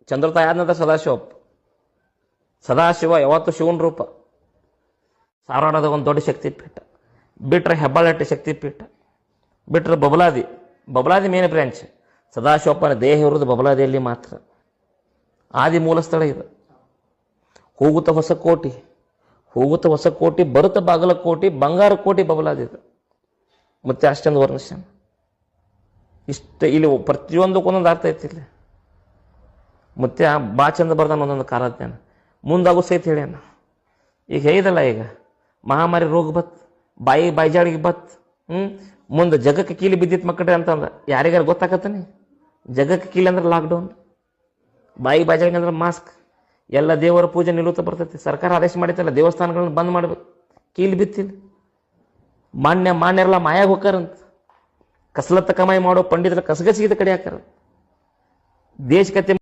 ಚಂದ್ರತಾಯಿ ಆದ ನಂತರ ಸದಾಶಿವ ಯಾವತ್ತು ಶಿವನ ರೂಪ. ಧಾರವಾಡದ ಒಂದು ದೊಡ್ಡ ಶಕ್ತಿಪೀಠ. ಬಿಟ್ರೆ ಹೆಬ್ಬಾಳಟ್ಟಿ ಶಕ್ತಿಪೀಠ. ಬಿಟ್ರೆ ಬಬಲಾದಿ ಮೇನ್ ಬ್ರಾಂಚ್. ಸದಾಶಿವಪ್ಪನ ದೇಹ ಇರುವುದು ಬಬಲಾದಿಯಲ್ಲಿ ಮಾತ್ರ. ಆದಿ ಮೂಲ ಸ್ಥಳ ಇದು. ಹೋಗುತ್ತ ಹೊಸಕೋಟಿ ಬರುತ್ತ ಬಾಗಲಕೋಟಿ, ಬಂಗಾರ ಕೋಟಿ ಬಬಲಾದಿದು. ಮತ್ತೆ ಅಷ್ಟೊಂದು ವರ್ಣಿಸ್ಯಾನ. ಇಷ್ಟ ಇಲ್ಲಿ ಪ್ರತಿಯೊಂದಕ್ಕೊಂದೊಂದು ಅರ್ಥ ಐತಿ. ಇಲ್ಲಿ ಮತ್ತೆ ಬಾ ಚಂದ ಬರ್ದಾನ ಒಂದೊಂದು ಕಾಲಜ್ಞಾನ. ಮುಂದಾಗೋ ಸಹಿತ ಹೇಳ್ಯಾನ. ಈಗ ಹೇಳಿದಲ್ಲ, ಈಗ ಮಹಾಮಾರಿ ರೋಗ ಬತ್, ಬಾಯಿಜಾಡಿಗೆ ಬತ್, ಮುಂದೆ ಜಗಕ್ಕೆ ಕೀಲಿ ಬಿದ್ದಿತ್ತು ಮಕ್ಕಳ್ರಿ ಅಂತಂದ. ಯಾರಿಗಾರು ಗೊತ್ತಾಗತ್ತಾನೆ? ಜಗಕ್ಕೆ ಕೀಲಿ ಅಂದ್ರೆ ಲಾಕ್ಡೌನ್, ಬಾಯಿಜಾಡಿಗೆ ಅಂದ್ರೆ ಮಾಸ್ಕ್. ಎಲ್ಲ ದೇವರ ಪೂಜೆ ನಿಲ್ಲುತ್ತಾ ಬರ್ತೈತಿ. ಸರ್ಕಾರ ಆದೇಶ ಮಾಡಿತ್ತಲ್ಲ ದೇವಸ್ಥಾನಗಳನ್ನ ಬಂದ್ ಮಾಡ್ಬೇಕು. ಕೀಲಿ ಬಿತ್ತಿಲ್ಲ. ಮಾನ್ಯರೆಲ್ಲ ಮಾಯಾಗ ಹೋಗ್ತಾರಂತ. ಕಸಲತ್ತ ಕಮಾಯಿ ಮಾಡೋ ಪಂಡಿತರ ಕಸಗಸಿಗಿದ ಕಡೆ ಹಾಕಾರ. ದೇಶಕತೆ